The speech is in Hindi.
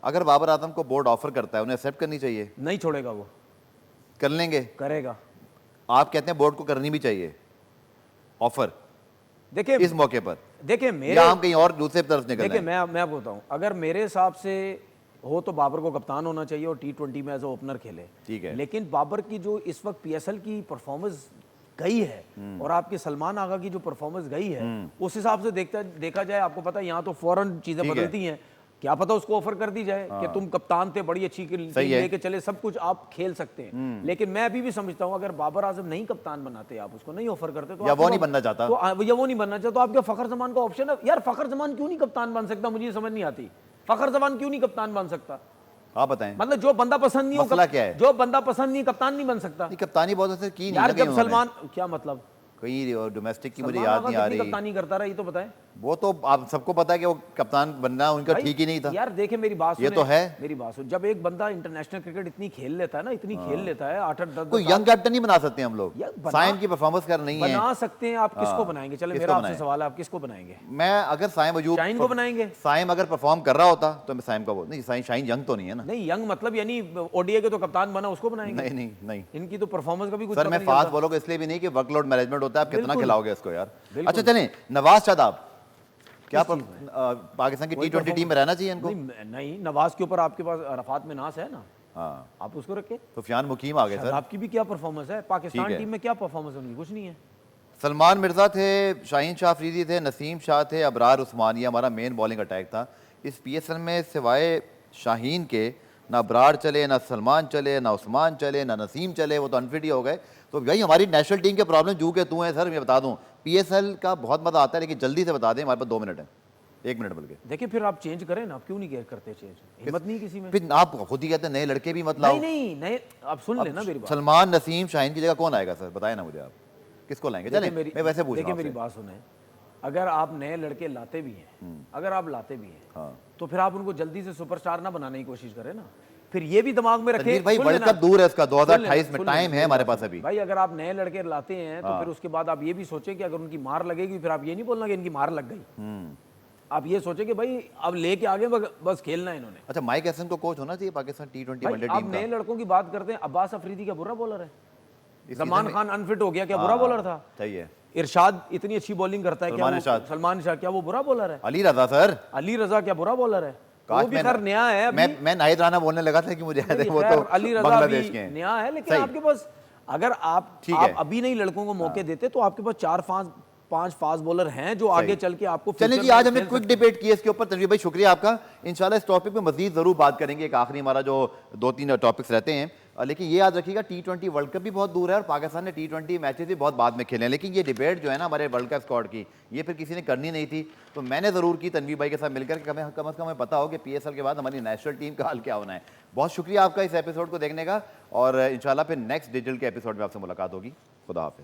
अगर बाबर आजम को बोर्ड ऑफर करता है उन्हें एक्सेप्ट करनी चाहिए? नहीं छोड़ेगा वो, कर लेंगे? करेगा। आप कहते हैं बोर्ड को करनी भी चाहिए ऑफर देखिए इस मौके पर, देखिए मेरे या हम कहीं और दूसरे तरफ निकल देखिए रहे हैं? मैं आपको बताऊं, अगर मेरे हिसाब से हो तो बाबर को कप्तान होना चाहिए और T20 में एज ओपनर खेले। ठीक है। लेकिन बाबर की जो इस वक्त PSL की परफॉर्मेंस गई है और आपके सलमान आगा की जो परफॉर्मेंस गई है, उस हिसाब से देखा जाए, आपको पता है यहाँ तो फौरन चीजें ठीक है। बदलती हैं। क्या पता उसको ऑफर कर दी जाए कि तुम कप्तान थे, बड़ी अच्छी टीम सही है। लेके चले, सब कुछ आप खेल सकते हैं। लेकिन मैं अभी भी समझता हूं अगर बाबर आजम नहीं कप्तान बनाते, आप उसको नहीं ऑफर करते, तो या आपके वो नहीं पास- बनना चाहता? या वो नहीं बनना चाहता, तो आपके फखर जमान का ऑप्शन है। यार फखर जमान क्यों नहीं कप्तान बन सकता, मुझे ये समझ नहीं आती। फखर जमान क्यों नहीं कप्तान बन सकता? आप बताएं मतलब जो बंदा पसंद नहीं हो, मसला क्या है? जो बंदा पसंद नहीं, कप्तान नहीं बन सकता। नहीं, कप्तानी बहुत असर की नहीं यार ना कहीं जब उन्होंने। सलमान, क्या मतलब, कहीं डोमेस्टिक की मुझे सलमान याद आगा नहीं आ कितनी रही। कप्तानी करता रहा, ये तो बताएं। वो तो आप सबको पता है कि वो कप्तान बनना उनका भाई, ठीक ही नहीं था। यार देखिए मेरी बात ये सुने, तो है। मेरी बात सुन, जब एक बंदा इंटरनेशनल क्रिकेट इतनी खेल लेता है ना, इतनी खेल लेता है, 8-8 10 कोई यंग कैप्टन नहीं बना सकते हम लोग? यार बना- साइम की परफॉर्मेंस कर नहीं है। बना सकते हैं आप, किसको बनाएंगे? चले किसको मेरा आपसे बनाएं? सवाल है, आप किसको बनाएंगे? मैं अगर साइम अजूब शाहीन को बनाएंगे? साइम अगर परफॉर्म कर रहा होता तो मैं साइम का वो नहीं, शाहीन यंग तो नहीं है ना। नहीं यंग मतलब यानी ओडीआई के तो कप्तान बना, उसको बनाएंगे? नहीं नहीं नहीं इनकी तो परफॉर्मेंस का भी कुछ सर, पता मैं नहीं फास्ट चलता। बॉलों को इसलिए भी नहीं कि वर्कलोड मैनेजमेंट होता है, आप कितना बिल्कुल। खिलाओगे इसको यार। बिल्कुल। अच्छा चलें, नवाज शादाब क्या किस चीज़ में? पाकिस्तान की वही T20 टीम में रहना चाहिए इनको? नहीं नहीं, नवाज के ऊपर आपके पास अरफात में नास है ना, हाँ, आप उसको रखे। सुफियान मुकीम आ गए सर। शादाब की भी क्या परफॉर्मेंस है, पाकिस्तान ठीक है। टीम में क्या परफॉर्मेंस है उनकी? कुछ नहीं है। सलमान मिर्जा थे, शाहीन शाह अफरीदी थे, नसीम शाह थे, अबरार उस्मान, ये हमारा मेन बॉलिंग अटैक था। इस PSL में सिवाय शाहीन के ना अबरार चले, ना सलमान चले, ना उस्मान चले, ना नसीम चले, वो तो अनफिट ही हो गए। तो भाई हमारी नेशनल टीम के प्रॉब्लम जू के तू हैं सर। मैं बता दूं PSL का बहुत मजा आता है, लेकिन जल्दी से बता दें, हमारे पास 2 मिनट है, 1 मिनट बल्कि। देखिए फिर आप चेंज करें ना, आप क्यों नहीं करते चेंज? हिम्मत नहीं किसी में। फिर आप खुद ही कहते हैं नए लड़के भी मत लाओ। नहीं नहीं नहीं, आप सुन लेना मेरी बात। सलमान, नसीम, शाहीन की जगह कौन आएगा सर? बताए ना मुझे, आप किसको लाएंगे? चले देखिए मैं वैसे पूछ रहा देखिए हूं मेरी आपसे। बात सुने, अगर आप नए लड़के लाते भी हैं, अगर आप लाते भी हैं, हाँ। तो फिर आप उनको जल्दी से सुपरस्टार ना बनाने की कोशिश करें ना। फिर ये भी दिमाग में रखें। तनवीर भाई, सुन वर्ल्ड लेना, कप दूर है उसका, सुन लेना, 2028 में सुन टाइम लेना, है हमारे पास अभी। भाई अगर आप नए लड़के लाते हैं तो फिर उसके बाद आप ये भी सोचें कि अगर उनकी मार लगेगी, फिर आप ये नहीं बोलना कि इनकी मार लग गई। आप ये सोचें कि भाई अब लेके आगे बस खेलना है इन्होंने। अच्छा, माइक हैसन को कोच होना चाहिए पाकिस्तान T20 भाई वनडे आप टीम का। नए लड़कों की बात करते हैं, अब्बास अफरीदी क्या बुरा बॉलर है? इस सलमान सीजन में- खान अनफिट हो गया, क्या बुरा बॉलर था? सही है। इरशाद इतनी अच्छी बॉलिंग करता है, क्या सलमान वो इरशाद। सलमान शाह क्या वो बुरा बॉलर है? अली रजा सर, अली रजा क्या बुरा बॉलर है? वो काश भी मैं खैर नया है अभी। मैं नाहिद राना बोलने लगा था कि मुझे याद है, नहीं, वो खैर, तो अली रजा बांग्लादेश भी के हैं। नया है, लेकिन सही। आपके पास अगर आप ठीक है। अभी नहीं लड़कों को मौके देते तो आपके पास 4-5 फास्ट बॉलर हैं जो आगे चल के आपको चलिए फ्यूचर जी, में आज हमने खेल क्विक सकते हैं। डिबेट की है इसके ऊपर। तनवीर भाई शुक्रिया आपका। इंशाल्लाह इस टॉपिक पे मजीद जरूर बात करेंगे। एक आखिरी हमारा जो 2-3 टॉपिक्स रहते हैं, लेकिन ये याद रखिएगा T20 वर्ल्ड कप भी बहुत दूर है और पाकिस्तान ने T20 मैचेस भी बहुत बाद में खेले हैं। लेकिन ये डिबेट जो है ना हमारे वर्ल्ड कप स्क्वाड की, ये फिर किसी ने करनी नहीं थी, तो मैंने ज़रूर की तनवीर भाई के साथ मिलकर कि कम से कम हमें पता हो कि PSL के बाद हमारी नेशनल टीम का हाल क्या होना है। बहुत शुक्रिया आपका इस एपिसोड को देखने का, और इंशाल्लाह फिर नेक्स्ट डिजिटल के एपिसोड में आपसे मुलाकात होगी। खुदा हाफिज़।